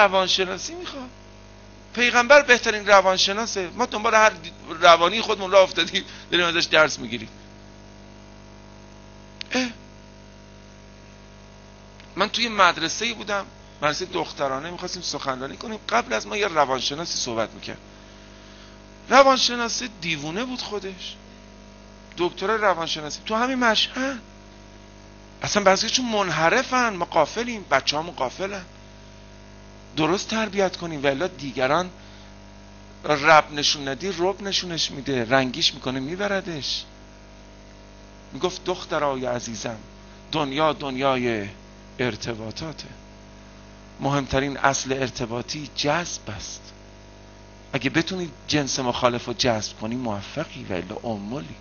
روانشناسی میخواد. پیغمبر بهترین روانشناسه. ما دنبال هر روانی خودمون راه افتادیم، داریم ازش درس میگیریم. من توی مدرسه‌ای بودم، مدرسه دخترانه، میخواستیم سخنرانی کنیم. قبل از ما یه روانشناسی صحبت میکرد. روانشناسی دیوونه بود خودش، دکتر روانشناسی تو همین مشهد. اصلا بعضیشون منحرفن، ما غافلیم، بچه‌هامون غافلن. درست تربیت کنیم، ولی دیگران رب نشون ندی رب نشونش میده، رنگیش میکنه میبردش. میگفت دخترای عزیزم، دنیا دنیای ارتباطاته. مهمترین اصل ارتباطی جذب است. اگه بتونی جنس مخالف رو جذب کنی موفقی، ولی عمولی.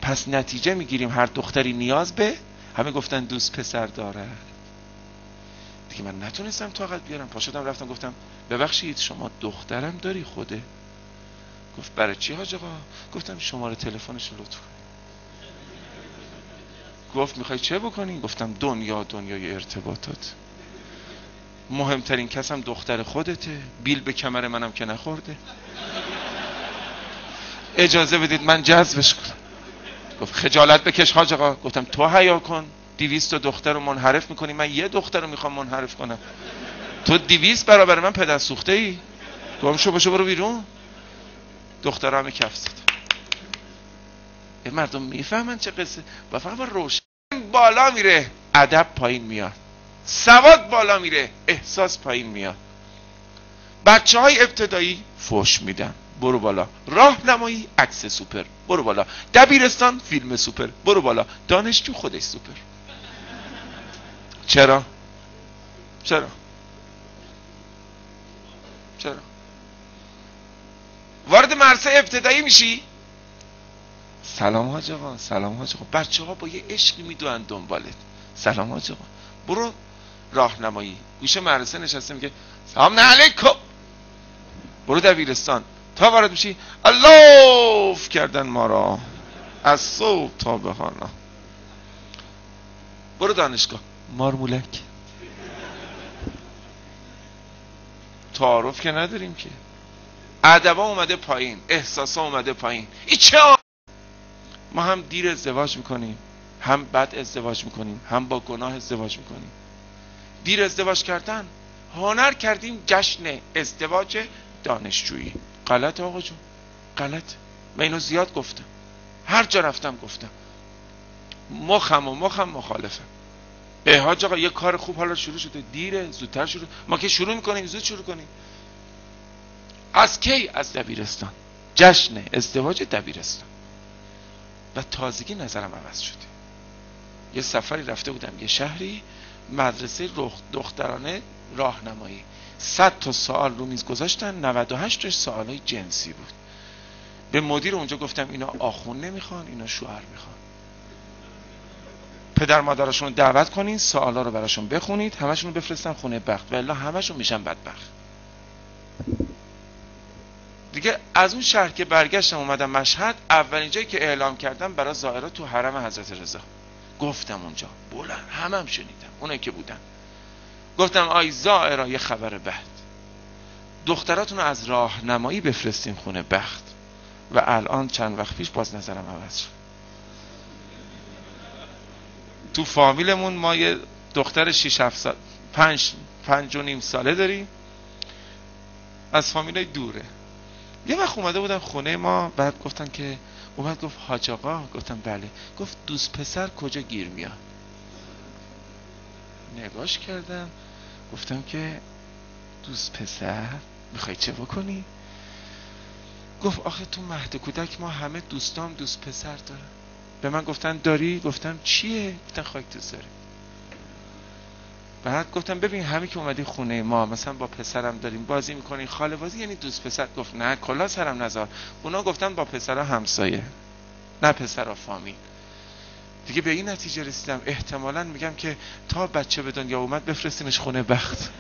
پس نتیجه میگیریم هر دختری نیاز به، همه گفتن دوست پسر داره. دیگه من نتونستم طاقت بیارم، پا شدم رفتم گفتم ببخشید شما دخترم داری خوده؟ گفت برای چی حاج آقا؟ گفتم شماره تلفنش رو لطف کنی. گفت میخوای چه بکنی؟ گفتم دنیا دنیای ارتباطات. مهمترین کسم دختر خودته، بیل به کمر منم که نخورده. اجازه بدید من جذبش کنم. گفت خجالت بکش حاج آقا. گفتم تو حیا کن، 200 دختر رو منحرف میکنی، من یه دختر رو میخوام منحرف کنم. تو 200 برابر من پدر سوخته ای. گم شو باشه برو بیرون. دختر همه کف زد. مردم میفهمن چه قصه. و فقط روشن بالا میره، ادب پایین میاد. سواد بالا میره، احساس پایین میاد. بچه‌های ابتدایی فوش میدن، برو بالا. راهنمایی عکس سوپر، برو بالا. دبیرستان فیلم سوپر، برو بالا. دانشجو خودش سوپر. چرا؟ وارد مدرسه ابتدایی میشی، سلام حاج آقا، سلام حاج آقا. بچه‌ها با یه عشقی میدوئن دنبالت. سلام حاج آقا. برو راهنمایی، گوشه مدرسه نشسته میگه سلام علیکم. برو دبیرستان، تا وارد میشی الله کردن ما را از صبح تا بهانا. برو دانشگاه، مارمولک. تعارف که نداریم که. ادبا اومده پایین، احساسا اومده پایین. این چه ما هم دیر ازدواج میکنیم، هم بد ازدواج میکنیم، هم با گناه ازدواج میکنیم. دیر ازدواج کردن، هنر کردیم جشن ازدواج دانشجویی. غلط آقا جون، غلط. من اینو زیاد گفتم، هر جا رفتم گفتم. مخم مخالفم. حاج آقا یه کار خوب حالا شروع شده، دیره، زودتر شروع. ما که شروع میکنیم زود شروع کنیم. از کی؟ از دبیرستان. جشن ازدواج دبیرستان. و تازگی نظرم عوض شده. یه سفری رفته بودم یه شهری، مدرسه دخترانه راهنمایی. 100 تا سوال رو میز گذاشتن، 98 تاش سوالای جنسی بود. به مدیر اونجا گفتم اینا آخون نمیخوان، اینا شوهر میخوان. پدر مادرشون رو دعوت کنین، سوالا رو براشون بخونید، همشون رو بفرستن خونه بخت، والله همشون میشن بدبخت. دیگه از اون شهر که برگشتم اومدم مشهد، اولین جایی که اعلام کردم برای زائرات تو حرم حضرت رضا. گفتم اونجا بلند، همم شنیدم اونایی که بودن. گفتم آی زائرا یه خبر بد، دختراتون رو از راهنمایی بفرستین خونه بخت. و الان چند وقت پیش باز نظرم عوض شد. تو فامیلمون ما یه دختر 6-7 سال 5.5 ساله داریم، از فامیلای دوره. یه وقت اومده بودن خونه ما، بعد گفتن که اومد گفت حاج آقا، گفتم بله. گفت دوست پسر کجا گیر میاد؟ نگاش کردم گفتم که دوست پسر میخوای چه بکنی؟ گفت آخه تو مهد کودک ما همه دوستام دوست پسر دارن. به من گفتن داری؟ گفتم چیه؟ گفتن خاک تو سره. بعد گفتم ببین همین که اومدی خونه ما مثلا با پسرم داریم بازی میکنین، خاله بازی یعنی دوست پسر؟ گفت نه کلا سرم نزار. اونا گفتن با پسرها همسایه، نه پسرها فامیل. دیگه به این نتیجه رسیدم احتمالاً میگم که تا بچه به دنیا اومد بفرستینش خونه بخت.